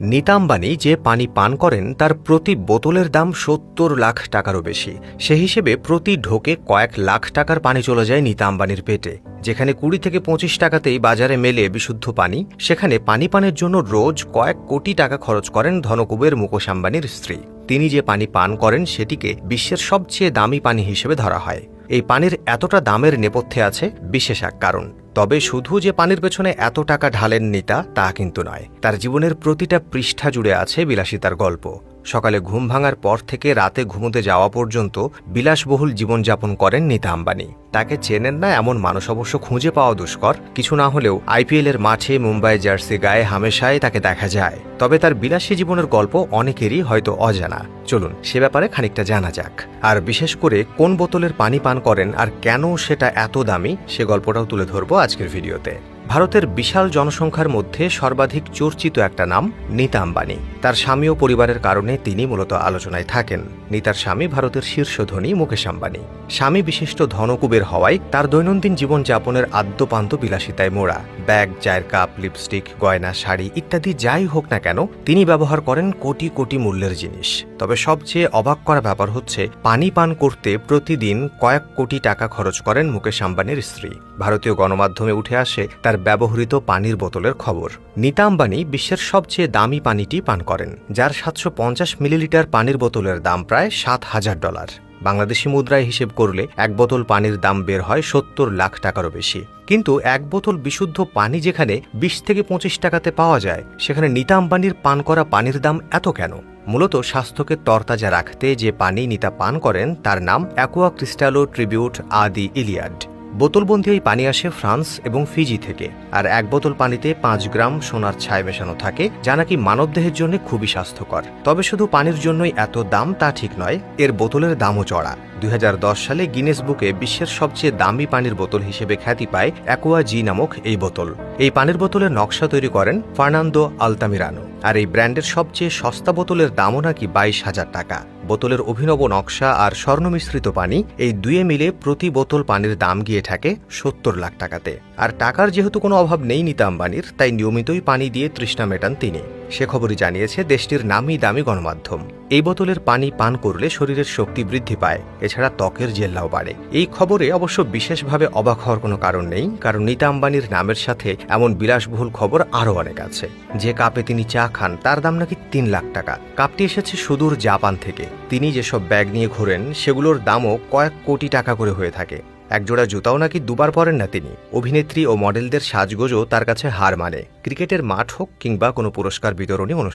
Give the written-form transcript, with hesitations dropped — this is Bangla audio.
নীতা আম্বানি যে পানি পান করেন তার প্রতি বোতলের দাম ৭০ লাখ টাকারও বেশি। সে হিসেবে প্রতি ঢোকে কয়েক লাখ টাকার পানি চলে যায় নীতা আম্বানির পেটে। যেখানে ২০ থেকে ২৫ টাকাতেই বাজারে মেলে বিশুদ্ধ পানি, সেখানে পানি পানের জন্য রোজ কয়েক কোটি টাকা খরচ করেন ধনকুবের মুকেশ আম্বানির স্ত্রী। তিনি যে পানি পান করেন সেটিকে বিশ্বের সবচেয়ে দামি পানি হিসেবে ধরা হয়। এই পানির এতটা দামের নেপথ্যে আছে বিশেষ এক কারণ। তবে শুধু যে পানির পেছনে এত টাকা ঢালেন নীতা তা কিন্তু নয়, তার জীবনের প্রতিটা পৃষ্ঠা জুড়ে আছে বিলাসিতার গল্প। সকালে ঘুম ভাঙার পর থেকে রাতে ঘুমোতে যাওয়া পর্যন্ত বিলাসবহুল জীবনযাপন করেন নীতা আম্বানি। তাকে চেনেন না এমন মানুষ অবশ্য খুঁজে পাওয়া দুষ্কর। কিছু না হলেও আইপিএলের মাঠে মুম্বাই জার্সি গায়ে হামেশাই তাকে দেখা যায়। তবে তার বিলাসী জীবনের গল্প অনেকেরই হয়তো অজানা। চলুন সে ব্যাপারে খানিকটা জানা যাক। আর বিশেষ করে কোন বোতলের পানি পান করেন আর কেন সেটা এত দামি, সে গল্পটাও তুলে ধরবো আজকের ভিডিওতে। ভারতের বিশাল জনসংখ্যার মধ্যে সর্বাধিক চর্চিত একটা নাম নীতা আম্বানি। তার স্বামী ও পরিবারের কারণে তিনি মূলত আলোচনায় থাকেন। নীতার স্বামী ভারতের শীর্ষ ধনী মুকেশ আম্বানি। স্বামী বিশিষ্ট ধনকুবের হওয়ায় তার দৈনন্দিন জীবনযাপনের আদ্যপান্ত বিলাসিতায় মোড়া। ব্যাগ, চায়ের কাপ, লিপস্টিক, গয়না, শাড়ি ইত্যাদি যাই হোক না কেন, তিনি ব্যবহার করেন কোটি কোটি মূল্যের জিনিস। তবে সবচেয়ে অবাক করা ব্যাপার হচ্ছে পানি পান করতে প্রতিদিন কয়েক কোটি টাকা খরচ করেন মুকেশ আম্বানির স্ত্রী। ভারতীয় গণমাধ্যমে উঠে আসে তার ব্যবহৃত পানির বোতলের খবর। নীতা আম্বানি বিশ্বের সবচেয়ে দামি পানিটি পান করেন, যার ৭৫০ মিলিলিটার পানির বোতলের দাম প্রায় $৭,০০০। বাংলাদেশি মুদ্রায় হিসেব করলে এক বোতল পানির দাম বের হয় ৭০ লাখ টাকারও বেশি। কিন্তু এক বোতল বিশুদ্ধ পানি যেখানে ২০ থেকে ২৫ টাকাতে পাওয়া যায়, সেখানে নীতা আম্বানির পান করা পানির দাম এত কেন? মূলত স্বাস্থ্যকে তরতাজা রাখতে যে পানি নীতা পান করেন তার নাম অ্যাকোয়া ক্রিস্টালো ট্রিবিউট আদি ইলিয়াড। বোতলবন্দি এই পানি আসে ফ্রান্স এবং ফিজি থেকে। আর এক বোতল পানিতে ৫ গ্রাম সোনার ছাই মেশানো থাকে, যা নাকি মানবদেহের জন্য খুবই স্বাস্থ্যকর। তবে শুধু পানির জন্যই এত দাম তা ঠিক নয়, এর বোতলের দামও চড়া। ২০১০ সালে গিনেস বুকে বিশ্বের সবচেয়ে দামি পানির বোতল হিসেবে খ্যাতি পায় অ্যাকোয়া জি নামক এই বোতল। এই পানির বোতলের নকশা তৈরি করেন ফার্নান্দো আলতামিরানো। আর এই ব্র্যান্ডের সবচেয়ে সস্তা বোতলের দামও নাকি ২২,০০০ টাকা। বোতলের অভিনব নকশা আর স্বর্ণ মিশ্রিত পানি, এই দুয়ে মিলে প্রতি বোতল পানির দাম গিয়ে থাকে ৭০ লাখ টাকাতে। আর টাকার যেহেতু কোনো অভাব নেই নীতা আম্বানির, তাই নিয়মিতই পানি দিয়ে তৃষ্ণা মেটান তিনি। সে খবরই জানিয়েছে দেশটির নামি দামি গণমাধ্যম। এই বোতলের পানি পান করলে শরীরের শক্তি বৃদ্ধি পায়, এছাড়া ত্বকের জেল্লাও বাড়ে। এই খবরে অবশ্য বিশেষভাবে অবাক হওয়ার কোনো কারণ নেই, কারণ নীতা আম্বানির নামের সাথে এমন বিলাসবহুল খবর আরও অনেক আছে। যে কাপে তিনি চা খান তার দাম নাকি ৩ লাখ টাকা। কাপটি এসেছে সুদূর জাপান থেকে। তিনি যেসব ব্যাগ নিয়ে ঘোরেন সেগুলোর দামও কয়েক কোটি টাকা করে হয়ে থাকে। একজোড়া জুতাও নাকি দুবার পরেন না তিনি। অভিনেত্রী ও মডেলদের সাজগোজও তার কাছে হার মানে। ক্রিকেটের মাঠ হোক কিংবা কোনো পুরস্কার বিতরণী অনুষ্ঠান।